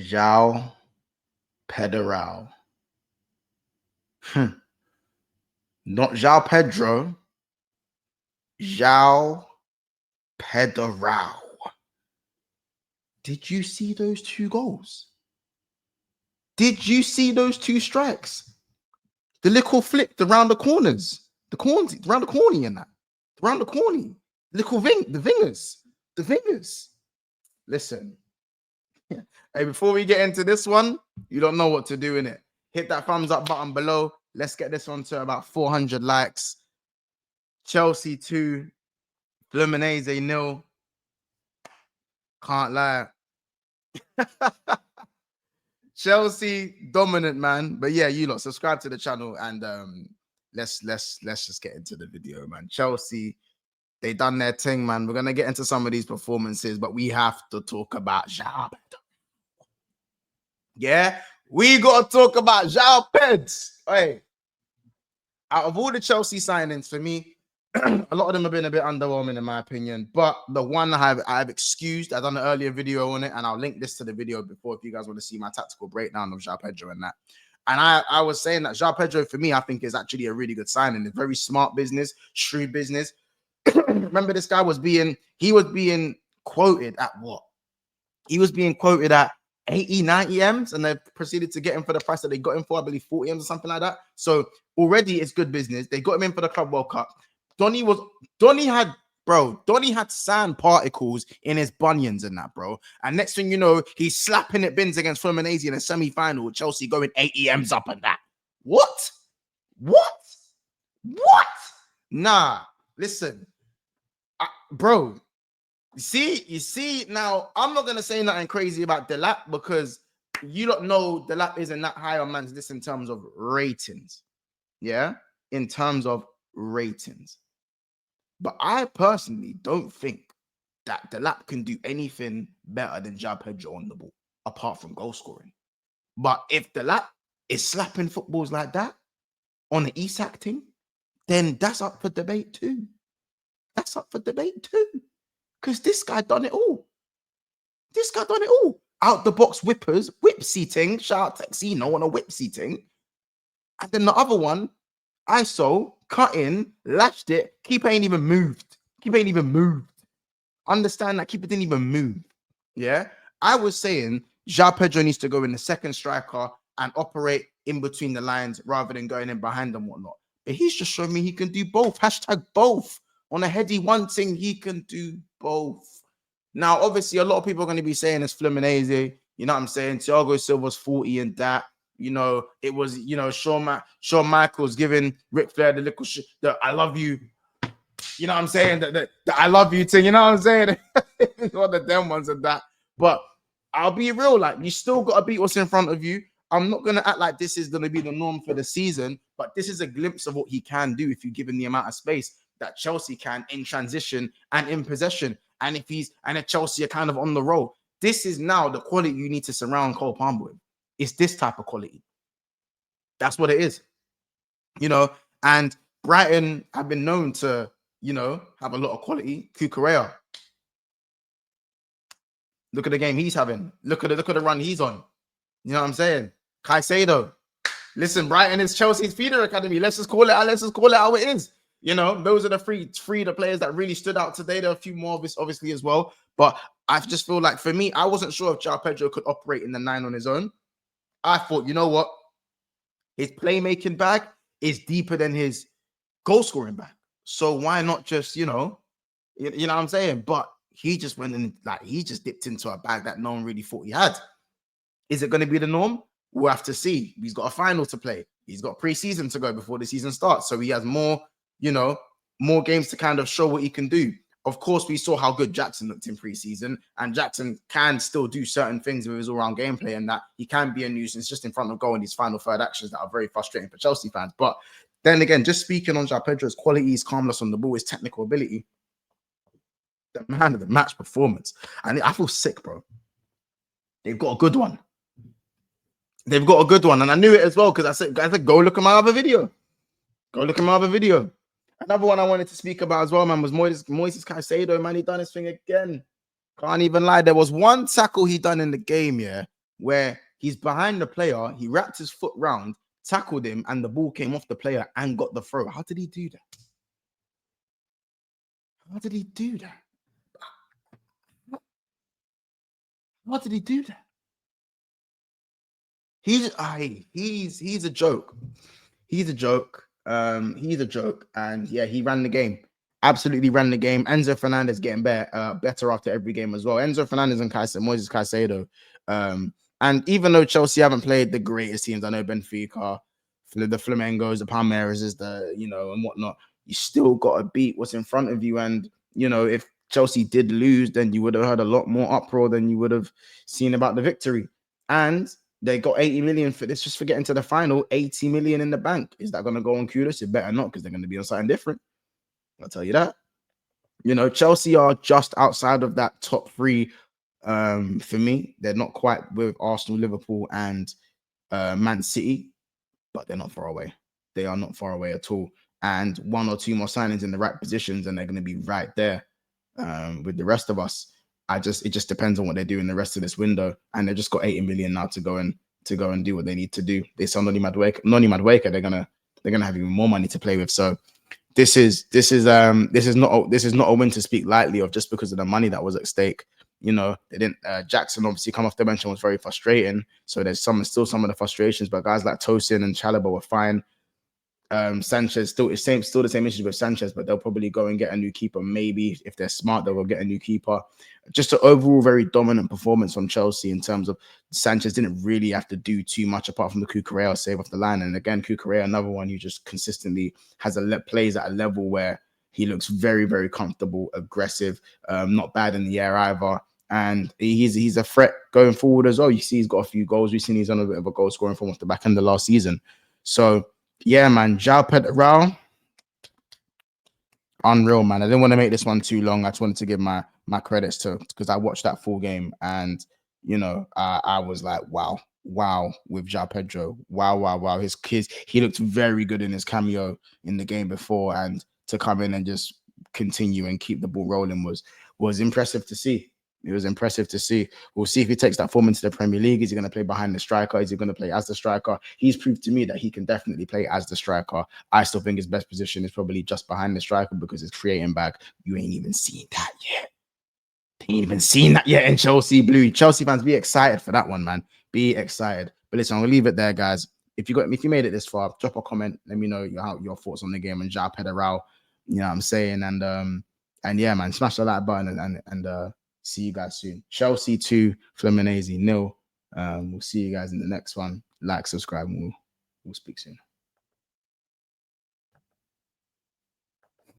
Joao Pedro. Not Joao Pedro. Joao Pedro. Did you see those 2 goals? Did you see those 2 strikes? The little flick around the corners, around the corny and that, around the corny, the vingers. Listen, hey, before we get into this one, you don't know what to do in it. Hit that thumbs up button below. Let's get this one to about 400 likes. Chelsea 2, Fluminense 0. Can't lie. Chelsea dominant, man. But yeah, you lot subscribe to the channel and let's just get into the video, man. Chelsea, they done their thing, man. We're gonna get into some of these performances, but we have to talk about Joao Pedro. Yeah, we gotta talk about Joao Pedro. Hey, out of all the Chelsea signings, for me, a lot of them have been a bit underwhelming in my opinion, but the one I've excused, I've done an earlier video on it, and I'll link this to the video before if you guys want to see my tactical breakdown of Joao Pedro and that. And I was saying that Joao Pedro, for me, I think is actually a really good signing. It's very smart business, shrewd business. Remember, this guy was being quoted at what? He was being quoted at 80, 90 M's, and they proceeded to get him for the price that they got him for, I believe 40 M's or something like that. So already it's good business. They got him in for the Club World Cup. Donny had sand particles in his bunions and that, bro. And next thing you know, he's slapping at bins against Fluminense in a semi-final with Chelsea going 80 M's up and that. What? Nah, listen. Bro, you see, now, I'm not going to say nothing crazy about Delap because you don't know Delap isn't that high on man's list in terms of ratings. Yeah? In terms of ratings. But I personally don't think that Delap can do anything better than Joao Pedro on the ball, apart from goal scoring. But if Delap is slapping footballs like that on the Isak thing, then that's up for debate too. Because this guy done it all. Out the box whippers, whip seating. Shout out to Xeno on a whip seating. And then the other one, ISO, cut in, lashed it. Keeper ain't even moved. Understand that keeper didn't even move. Yeah. I was saying Joao Pedro needs to go in the second striker and operate in between the lines rather than going in behind and whatnot. But he's just showing me he can do both. Hashtag both. On a heady one thing, he can do both. Now, obviously, a lot of people are going to be saying it's Fluminense. You know what I'm saying? Thiago Silva's 40 and that. You know, it was, you know, Shawn Michaels giving Ric Flair the little shit, the I love you. You know what I'm saying? The I love you thing. You know what I'm saying? One of them ones of that. But I'll be real, like, you still got to beat what's in front of you. I'm not going to act like this is going to be the norm for the season, but this is a glimpse of what he can do if you give him the amount of space that Chelsea can in transition and in possession. And if Chelsea are kind of on the roll, this is now the quality you need to surround Cole Palmer with. It's this type of quality. That's what it is. You know, and Brighton have been known to, you know, have a lot of quality. Cucurella. Look at the game he's having. Look at the run he's on. You know what I'm saying? Caicedo. Listen, Brighton is Chelsea's feeder academy. Let's just call it how it is. You know, those are the three the players that really stood out today. There are a few more obviously as well. But I just feel like, for me, I wasn't sure if Joao Pedro could operate in the 9 on his own. I thought, you know what? His playmaking bag is deeper than his goal scoring bag. So why not just, you know what I'm saying? But he just went in, like, he just dipped into a bag that no one really thought he had. Is it going to be the norm? We'll have to see. He's got a final to play. He's got pre-season to go before the season starts. So he has more, you know, more games to kind of show what he can do. Of course, we saw how good Jackson looked in pre-season, and Jackson can still do certain things with his all-round gameplay, and that he can be a nuisance just in front of goal in these final third actions that are very frustrating for Chelsea fans. But then again, just speaking on Joao Pedro's quality, his calmness on the ball, his technical ability, the man of the match performance. And I feel sick, bro. They've got a good one. And I knew it as well because I said, go look at my other video. Another one I wanted to speak about as well, man, was Moises Caicedo. Man, he done his thing again. Can't even lie. There was one tackle he done in the game, yeah, where he's behind the player, he wrapped his foot round, tackled him, and the ball came off the player and got the throw. How did he do that? How did he do that? How did he do that? He's a joke. He's a joke. He's a joke. And yeah, he ran the game. Absolutely ran the game. Enzo Fernandez getting better after every game as well. Enzo Fernandez and Moises Caicedo. And even though Chelsea haven't played the greatest teams, I know Benfica, the Flamengos, the Palmeiras, and whatnot, you still got to beat what's in front of you. And if Chelsea did lose, then you would have heard a lot more uproar than you would have seen about the victory. And they got 80 million for this, just for getting to the final. 80 million in the bank. Is that going to go on Kudos? It better not, because they're going to be on something different. I'll tell you that. Chelsea are just outside of that top three. For me, they're not quite with Arsenal, Liverpool, and Man City, but they're not far away. They are not far away at all. And one or two more signings in the right positions, and they're going to be right there with the rest of us. It just depends on what they do in the rest of this window, and they've just got 80 million now to go and do what they need to do. They sell Noni Madueke, they're gonna have even more money to play with. So this is not a win to speak lightly of, just because of the money that was at stake. They didn't. Jackson obviously come off the bench and was very frustrating. So there's still some of the frustrations, but guys like Tosin and Chalobah were fine. Sanchez still the same issues with Sanchez, but they'll probably go and get a new keeper. Maybe if they're smart, they'll go get a new keeper. Just an overall very dominant performance from Chelsea in terms of Sanchez didn't really have to do too much apart from the Cucurella save off the line. And again, Cucurella, another one who just consistently plays at a level where he looks very, very comfortable, aggressive, not bad in the air either. And he's a threat going forward as well. You see, he's got a few goals. We've seen he's on a bit of a goal scoring form off the back end of last season. So yeah, man, Joao Pedro, unreal, man. I didn't want to make this one too long. I just wanted to give my credits to, because I watched that full game, and I was like, wow with Joao Pedro. Wow. He looked very good in his cameo in the game before, and to come in and just continue and keep the ball rolling was impressive to see. It was impressive to see. We'll see if he takes that form into the Premier League. Is he going to play behind the striker? Is he going to play as the striker? He's proved to me that he can definitely play as the striker. I still think his best position is probably just behind the striker, because it's creating back. You ain't even seen that yet. Ain't even seen that yet in Chelsea Blue. Chelsea fans, be excited for that one, man. Be excited. But listen, I'm gonna leave it there, guys. If you made it this far, drop a comment. Let me know your thoughts on the game and Joao Pedro. You know what I'm saying? And yeah, man, smash the like button and see you guys soon. Chelsea 2, Fluminense 0. We'll see you guys in the next one. Like, subscribe, and we'll speak soon.